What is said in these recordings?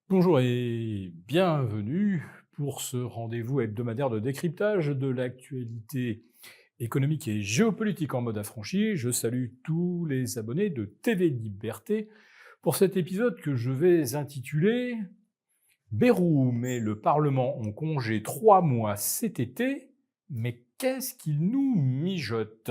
Bonjour et bienvenue pour ce rendez-vous hebdomadaire de décryptage de l'actualité économique et géopolitique en mode affranchi. Je salue tous les abonnés de TV Liberté pour cet épisode que je vais intituler Bérou met le Parlement en congé 3 mois cet été, mais qu'est-ce qu'il nous mijote?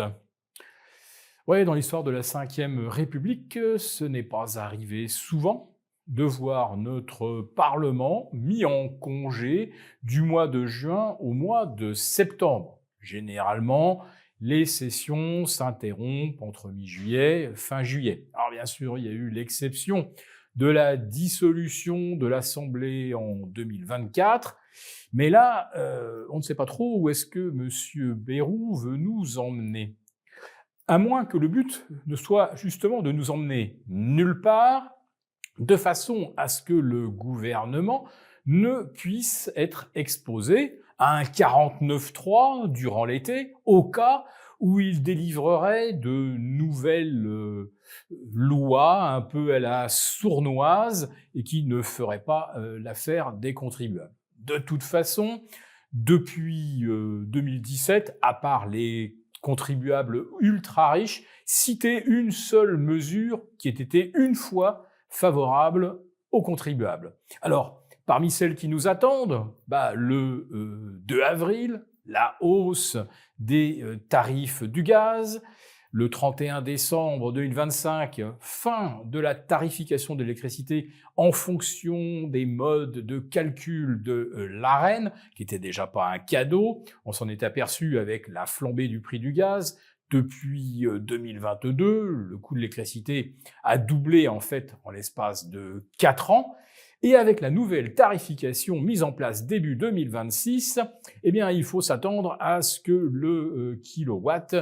Ouais, dans l'histoire de la Ve République, ce n'est pas arrivé souvent de voir notre Parlement mis en congé du mois de juin au mois de septembre. Généralement, les sessions s'interrompent entre mi-juillet et fin juillet. Alors bien sûr, il y a eu l'exception de la dissolution de l'Assemblée en 2024, mais là, on ne sait pas trop où est-ce que M. Bayrou veut nous emmener. À moins que le but ne soit justement de nous emmener nulle part, de façon à ce que le gouvernement ne puisse être exposé à un 49.3 durant l'été, au cas où il délivrerait de nouvelles lois un peu à la sournoise et qui ne feraient pas l'affaire des contribuables. De toute façon, depuis 2017, à part les contribuables ultra riches, citer une seule mesure qui ait été une fois favorable aux contribuables. Alors, parmi celles qui nous attendent, le 2 avril, la hausse des tarifs du gaz, le 31 décembre 2025, fin de la tarification de l'électricité en fonction des modes de calcul de l'Arenh, qui n'était déjà pas un cadeau. On s'en est aperçu avec la flambée du prix du gaz. Depuis 2022, le coût de l'électricité a doublé en fait en l'espace de 4 ans. Et avec la nouvelle tarification mise en place début 2026, eh bien, il faut s'attendre à ce que le kilowatt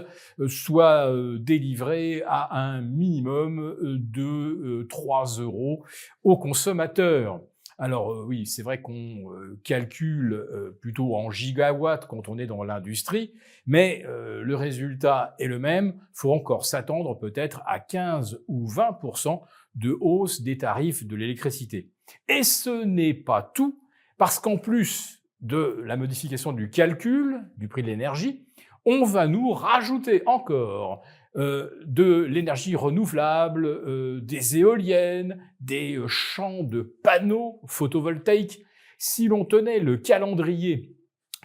soit délivré à un minimum de 3 euros aux consommateurs. Alors oui, c'est vrai qu'on calcule plutôt en gigawatts quand on est dans l'industrie, mais le résultat est le même. Il faut encore s'attendre peut-être à 15 ou 20% de hausse des tarifs de l'électricité. Et ce n'est pas tout, parce qu'en plus de la modification du calcul du prix de l'énergie, on va nous rajouter encore de l'énergie renouvelable, des éoliennes, des champs de panneaux photovoltaïques. Si l'on tenait le calendrier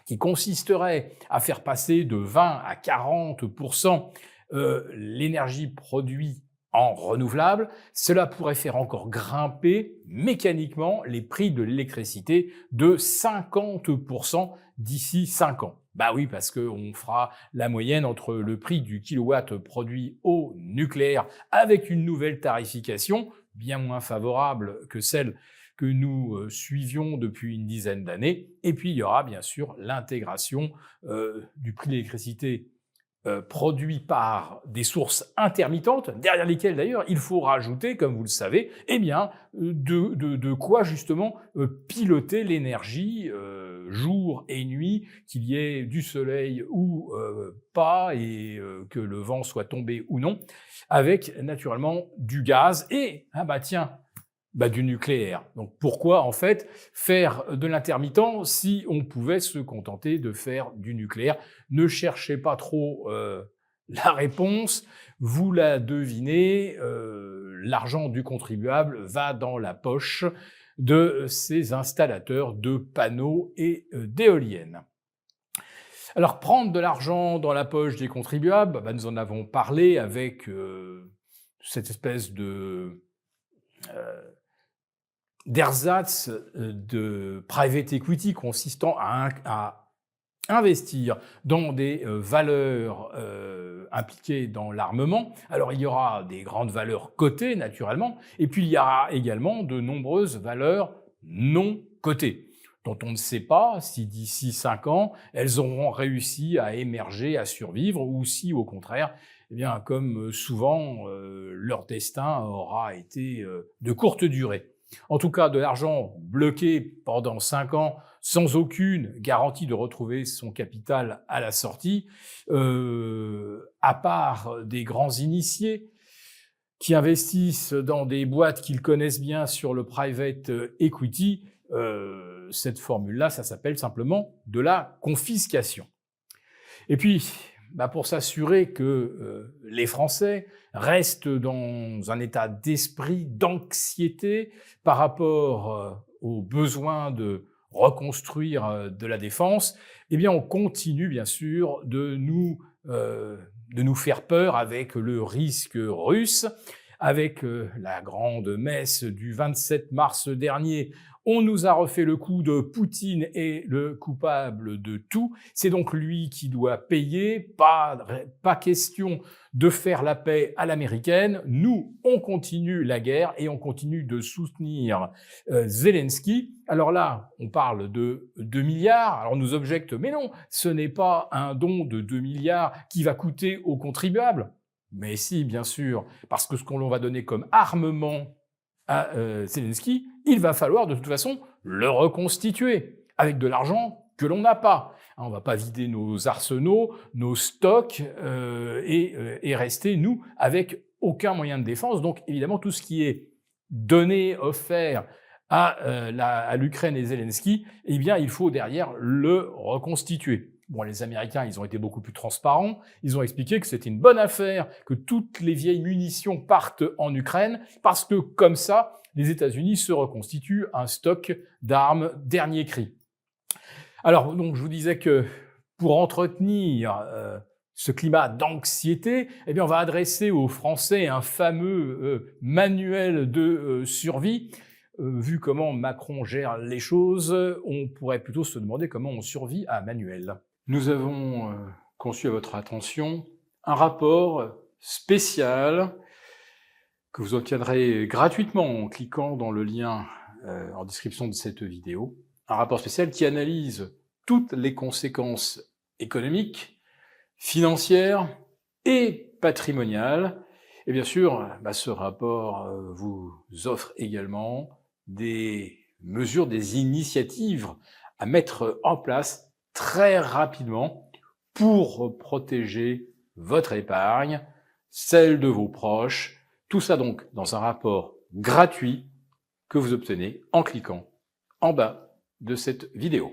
qui consisterait à faire passer de 20 à 40% l'énergie produite en renouvelable, cela pourrait faire encore grimper mécaniquement les prix de l'électricité de 50% d'ici 5 ans. Bah oui, parce qu'on fera la moyenne entre le prix du kilowatt produit au nucléaire avec une nouvelle tarification, bien moins favorable que celle que nous suivions depuis une dizaine d'années. Et puis, il y aura bien sûr l'intégration du prix de l'électricité produit par des sources intermittentes, derrière lesquelles d'ailleurs il faut rajouter, comme vous le savez, eh bien, de quoi justement piloter l'énergie jour et nuit, qu'il y ait du soleil ou pas, et que le vent soit tombé ou non, avec naturellement du gaz et, ah bah tiens, du nucléaire. Donc pourquoi en fait faire de l'intermittent si on pouvait se contenter de faire du nucléaire? Ne cherchez pas trop la réponse, vous la devinez, l'argent du contribuable va dans la poche de ces installateurs de panneaux et d'éoliennes. Alors prendre de l'argent dans la poche des contribuables, nous en avons parlé avec cette espèce de d'ersatz de private equity consistant à investir dans des valeurs impliquées dans l'armement. Alors il y aura des grandes valeurs cotées naturellement, et puis il y aura également de nombreuses valeurs non cotées, dont on ne sait pas si d'ici 5 ans, elles auront réussi à émerger, à survivre, ou si au contraire, eh bien, comme souvent, leur destin aura été de courte durée. En tout cas, de l'argent bloqué pendant 5 ans sans aucune garantie de retrouver son capital à la sortie, à part des grands initiés, qui investissent dans des boîtes qu'ils connaissent bien sur le private equity, cette formule-là, ça s'appelle simplement de la confiscation. Et puis, pour s'assurer que les Français restent dans un état d'esprit, d'anxiété par rapport aux besoins de reconstruire de la défense, eh bien, on continue bien sûr de nous faire peur avec le risque russe. Avec la grande messe du 27 mars dernier, on nous a refait le coup de Poutine est le coupable de tout. C'est donc lui qui doit payer. Pas question de faire la paix à l'américaine. Nous, on continue la guerre et on continue de soutenir Zelensky. Alors là, on parle de 2 milliards. Alors on nous objecte, mais non, ce n'est pas un don de 2 milliards qui va coûter aux contribuables. Mais si, bien sûr, parce que ce qu'on va donner comme armement à Zelensky, il va falloir de toute façon le reconstituer avec de l'argent que l'on n'a pas. On ne va pas vider nos arsenaux, nos stocks et rester, nous, avec aucun moyen de défense. Donc évidemment, tout ce qui est donné, offert à l'Ukraine et Zelensky, eh bien, il faut derrière le reconstituer. Bon, les Américains, ils ont été beaucoup plus transparents. Ils ont expliqué que c'était une bonne affaire que toutes les vieilles munitions partent en Ukraine parce que, comme ça, les États-Unis se reconstituent un stock d'armes dernier cri. Alors, donc, je vous disais que pour entretenir ce climat d'anxiété, eh bien, on va adresser aux Français un fameux manuel de survie. Vu comment Macron gère les choses, on pourrait plutôt se demander comment on survit à Manuel. Nous avons conçu à votre attention un rapport spécial que vous obtiendrez gratuitement en cliquant dans le lien en description de cette vidéo. Un rapport spécial qui analyse toutes les conséquences économiques, financières et patrimoniales. Et bien sûr, ce rapport vous offre également des mesures, des initiatives à mettre en place très rapidement pour protéger votre épargne, celle de vos proches. Tout ça donc dans un rapport gratuit que vous obtenez en cliquant en bas de cette vidéo.